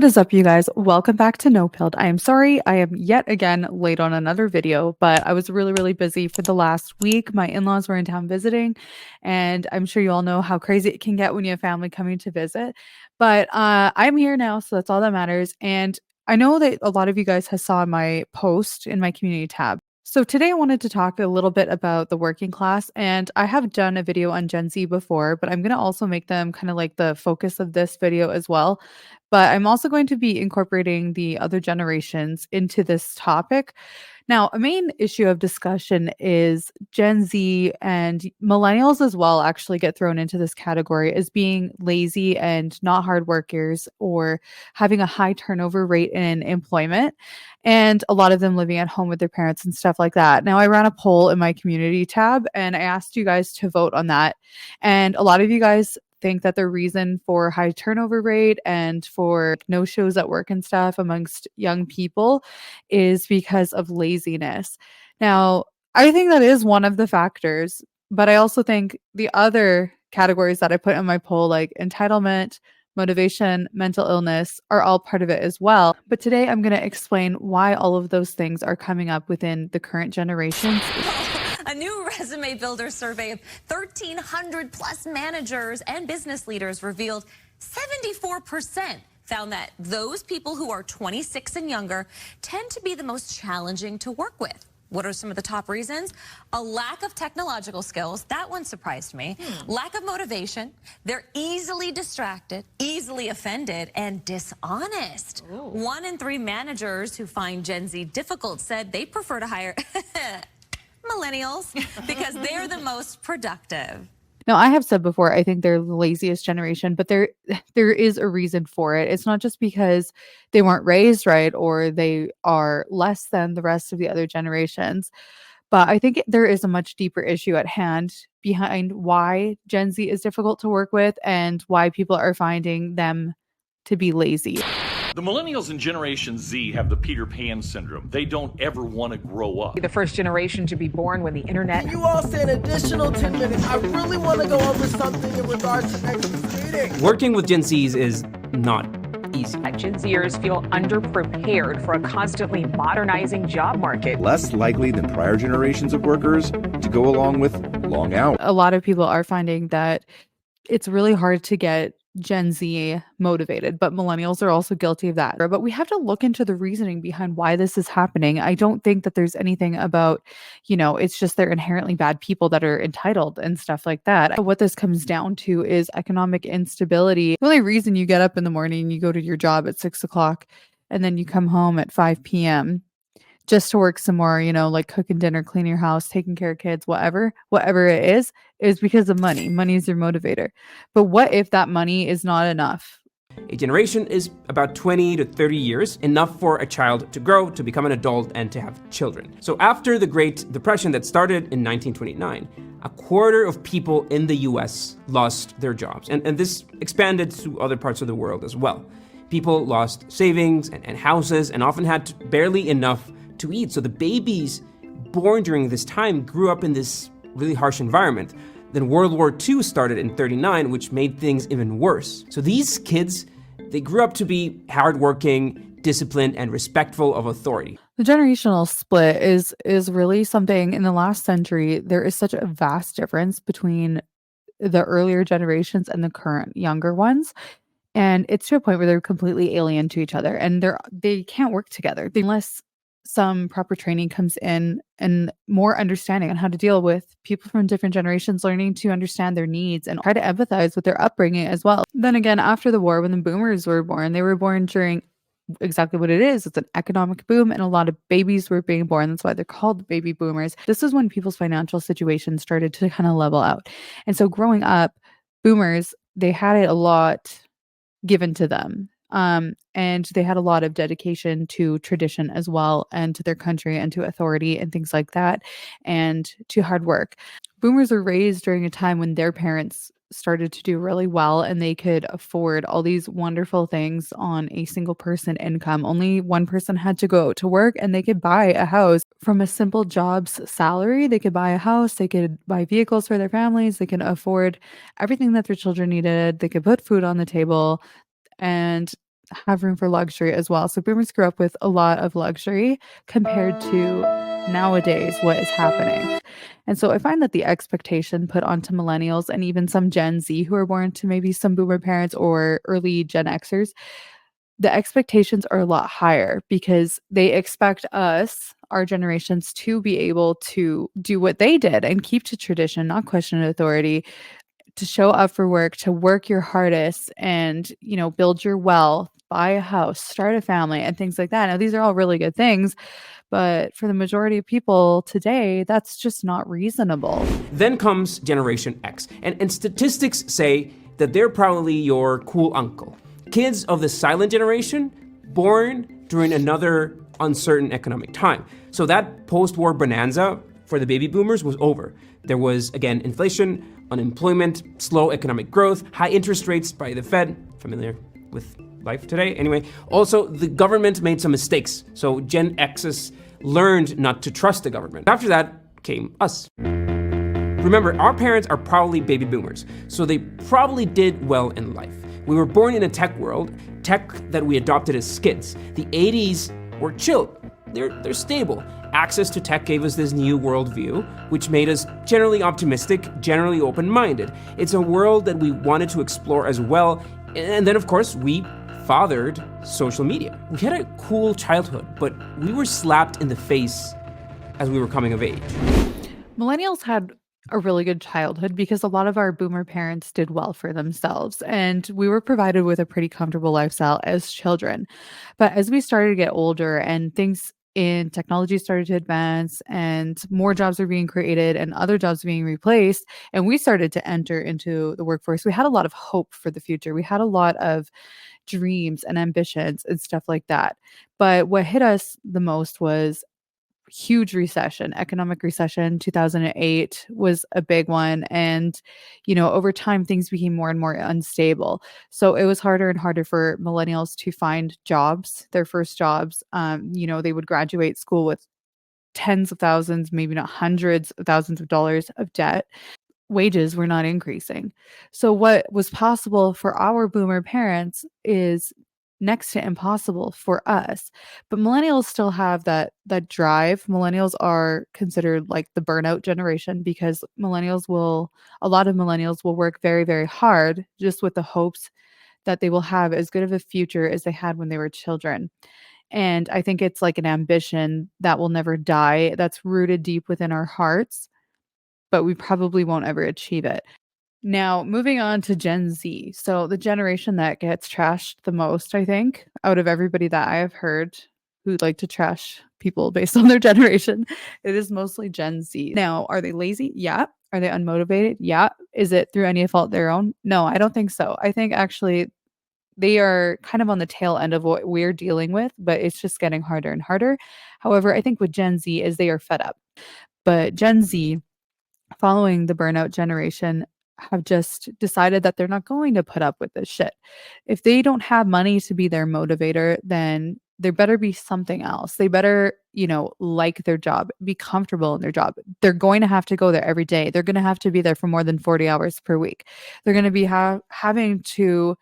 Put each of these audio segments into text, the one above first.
What is up, you guys? Welcome back to No Pilled. I am sorry I am yet again late on another video, but I was really busy for the last week. My in-laws were in town visiting, and I'm sure you all know how crazy it can get when you have family coming to visit. But I'm here now, so that's all that matters. And I know that a lot of you guys have saw my post in my community tab. So today I wanted to talk a little bit about the working class, and I have done a video on Gen Z before, but I'm going to also make them kind of like the focus of this video as well. But I'm also going to be incorporating the other generations into this topic. Now, a main issue of discussion is Gen Z and millennials as well actually get thrown into this category as being lazy and not hard workers or having a high turnover rate in employment. And a lot of them living at home with their parents and stuff like that. Now, I ran a poll in my community tab and I asked you guys to vote on that. And a lot of you guys think that the reason for high turnover rate and for no shows at work and stuff amongst young people is because of laziness. Now, I think that is one of the factors, but I also think the other categories that I put in my poll, like entitlement, motivation, mental illness, are all part of it as well. But today I'm going to explain why all of those things are coming up within the current generations. A new resume builder survey of 1,300 plus managers and business leaders revealed 74% found that those people who are 26 and younger tend to be the most challenging to work with. What are some of the top reasons? A lack of technological skills. That one surprised me. Lack of motivation. They're easily distracted, easily offended, and dishonest. Ooh. 1 in 3 managers who find Gen Z difficult said they prefer to hire millennials because they're the most productive. Now, I have said before, I think they're the laziest generation, but there is a reason for it. It's not just because they weren't raised right or they are less than the rest of the other generations. But I think there is a much deeper issue at hand behind why Gen Z is difficult to work with and why people are finding them to be lazy. The millennials and Generation Z have the Peter Pan syndrome. They don't ever want to grow up. The first generation to be born when the internet... Can you all stay an additional 10 minutes? I really want to go over something in regards to next week's meeting. Working with Gen Zs is not easy. Gen Zers feel underprepared for a constantly modernizing job market. Less likely than prior generations of workers to go along with long hours. A lot of people are finding that it's really hard to get Gen Z motivated, but millennials are also guilty of that. But we have to look into the reasoning behind why this is happening. I don't think that there's anything about, it's just they're inherently bad people that are entitled and stuff like that. What this comes down to is economic instability. The only reason you get up in the morning, you go to your job at 6 o'clock, and then you come home at 5 p.m. just to work some more, like cooking dinner, cleaning your house, taking care of kids, whatever it is because of money. Money is your motivator. But what if that money is not enough? A generation is about 20 to 30 years, enough for a child to grow, to become an adult, and to have children. So after the Great Depression that started in 1929, a quarter of people in the US lost their jobs. And this expanded to other parts of the world as well. People lost savings and houses and often had barely enough to eat. So the babies born during this time grew up in this really harsh environment. Then World War II started in 1939, which made things even worse. So these kids, they grew up to be hardworking, disciplined, and respectful of authority. The generational split is really something in the last century. There is such a vast difference between the earlier generations and the current younger ones. And it's to a point where they're completely alien to each other and they can't work together unless some proper training comes in and more understanding on how to deal with people from different generations, learning to understand their needs and try to empathize with their upbringing as well. Then again, after the war, when the boomers were born, they were born during exactly what it is. It's an economic boom and a lot of babies were being born. That's why they're called baby boomers. This is when people's financial situation started to kind of level out. And so growing up, boomers, they had it a lot given to them. And they had a lot of dedication to tradition as well, and to their country and to authority and things like that, and to hard work. Boomers were raised during a time when their parents started to do really well and they could afford all these wonderful things on a single person income. Only one person had to go to work and they could buy a house from a simple job's salary. They could buy a house, they could buy vehicles for their families, they could afford everything that their children needed, they could put food on the table. And have room for luxury as well. So boomers grew up with a lot of luxury compared to nowadays what is happening. And so I find that the expectation put onto millennials and even some Gen Z who are born to maybe some boomer parents or early Gen Xers, the expectations are a lot higher because they expect us, our generations, to be able to do what they did and keep to tradition, not question authority, to show up for work, to work your hardest and, build your wealth, buy a house, start a family, and things like that. Now, these are all really good things, but for the majority of people today, that's just not reasonable. Then comes Generation X, and statistics say that they're probably your cool uncle. Kids of the silent generation, born during another uncertain economic time. So that post-war bonanza for the baby boomers was over. There was, again, inflation, unemployment, slow economic growth, high interest rates by the Fed, familiar with life today. Anyway, also the government made some mistakes, so Gen X's learned not to trust the government. After that came us. Remember, our parents are probably baby boomers, so they probably did well in life. We were born in a tech world, tech that we adopted as kids. The 80s were chill. They're stable. Access to tech gave us this new worldview, which made us generally optimistic, generally open-minded. It's a world that we wanted to explore as well. And then, of course, we fathered social media. We had a cool childhood, but we were slapped in the face as we were coming of age. Millennials had a really good childhood because a lot of our boomer parents did well for themselves and we were provided with a pretty comfortable lifestyle as children. But as we started to get older and things in technology started to advance and more jobs were being created and other jobs being replaced, and we started to enter into the workforce, we had a lot of hope for the future. We had a lot of dreams and ambitions and stuff like that. But what hit us the most was huge recession, economic recession. 2008 was a big one. And, over time, things became more and more unstable. So it was harder and harder for millennials to find jobs, their first jobs. They would graduate school with tens of thousands, maybe not hundreds of thousands of dollars of debt. Wages were not increasing. So what was possible for our boomer parents is next to impossible for us. But millennials still have that drive. Millennials are considered like the burnout generation because a lot of millennials will work very, very hard just with the hopes that they will have as good of a future as they had when they were children. And I think it's like an ambition that will never die, that's rooted deep within our hearts, but we probably won't ever achieve it. Now, moving on to Gen Z. So, the generation that gets trashed the most, I think, out of everybody that I have heard who like to trash people based on their generation, it is mostly Gen Z. Now, are they lazy? Yeah. Are they unmotivated? Yeah. Is it through any fault of their own? No, I don't think so. I think actually they are kind of on the tail end of what we're dealing with, but it's just getting harder and harder. However, I think with Gen Z is they are fed up. But Gen Z, following the burnout generation, have just decided that they're not going to put up with this shit. If they don't have money to be their motivator, then there better be something else. They better, like their job, be comfortable in their job. They're going to have to go there every day. They're going to have to be there for more than 40 hours per week. They're going to be having to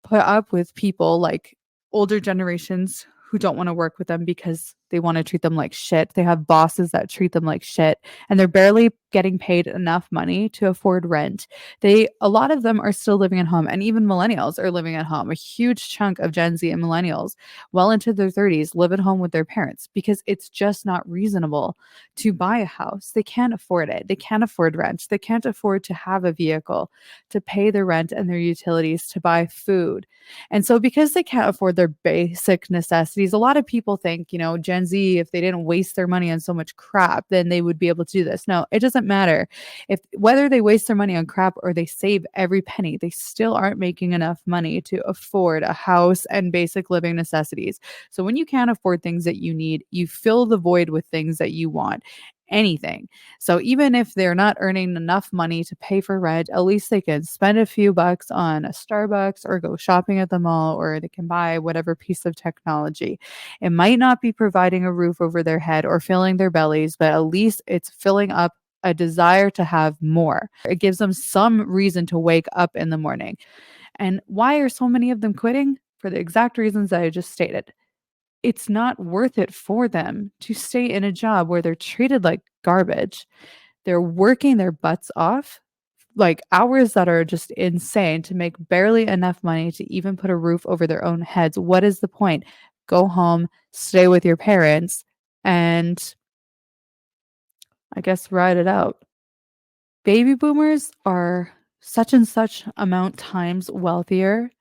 put up with people like older generations who don't want to work with them because they want to treat them like shit. They have bosses that treat them like shit and they're barely getting paid enough money to afford rent. A lot of them are still living at home, and even millennials are living at home. A huge chunk of Gen Z and millennials well into their 30s live at home with their parents because it's just not reasonable to buy a house. They can't afford it. They can't afford rent. They can't afford to have a vehicle, to pay their rent and their utilities, to buy food. And so because they can't afford their basic necessities, a lot of people think, Gen Z, if they didn't waste their money on so much crap, then they would be able to do this. No, it doesn't matter. If whether they waste their money on crap or they save every penny, they still aren't making enough money to afford a house and basic living necessities. So when you can't afford things that you need, you fill the void with things that you want. Anything. So even if they're not earning enough money to pay for rent, at least they can spend a few bucks on a Starbucks or go shopping at the mall, or they can buy whatever piece of technology. It might not be providing a roof over their head or filling their bellies, but at least it's filling up a desire to have more. It gives them some reason to wake up in the morning. And why are so many of them quitting? for the exact reasons that I just stated. It's not worth it for them to stay in a job where they're treated like garbage. They're working their butts off, like hours that are just insane to make barely enough money to even put a roof over their own heads. What is the point? Go home, stay with your parents, and I guess ride it out. Baby boomers are such and such amount times wealthier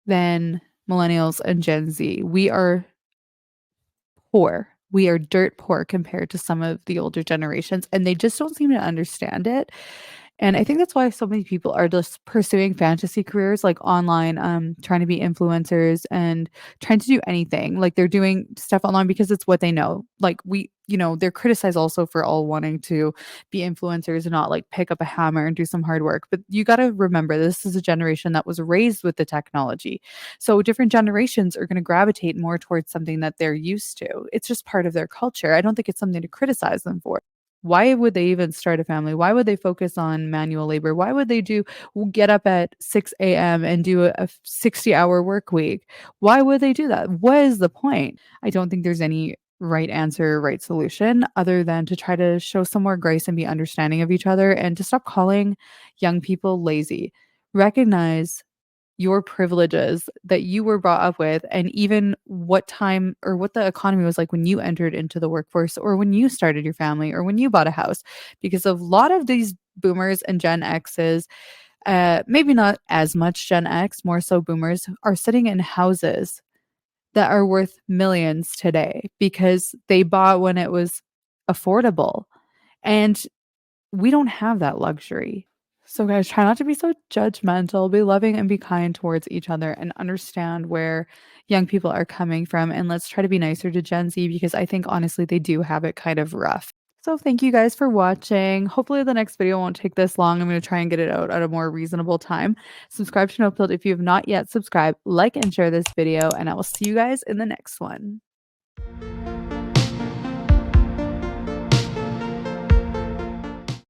than millennials and Gen Z. We are poor. We are dirt poor compared to some of the older generations, and they just don't seem to understand it. And I think that's why so many people are just pursuing fantasy careers like online, trying to be influencers and trying to do anything. Like they're doing stuff online because it's what they know. Like they're criticized also for all wanting to be influencers and not like pick up a hammer and do some hard work. But you got to remember, this is a generation that was raised with the technology. So different generations are going to gravitate more towards something that they're used to. It's just part of their culture. I don't think it's something to criticize them for. Why would they even start a family? Why would they focus on manual labor? Why would they get up at 6 a.m. and do a 60-hour work week? Why would they do that? What is the point? I don't think there's any right answer, right solution other than to try to show some more grace and be understanding of each other and to stop calling young people lazy. Recognize your privileges that you were brought up with and even what time or what the economy was like when you entered into the workforce or when you started your family or when you bought a house, because a lot of these boomers and Gen X's, maybe not as much Gen X, more so boomers, are sitting in houses that are worth millions today because they bought when it was affordable, and we don't have that luxury. So, guys, try not to be so judgmental, be loving and be kind towards each other and understand where young people are coming from. And let's try to be nicer to Gen Z because I think honestly, they do have it kind of rough. So, thank you guys for watching. Hopefully, the next video won't take this long. I'm going to try and get it out at a more reasonable time. Subscribe to No Pilled if you have not yet subscribed, like and share this video, and I will see you guys in the next one.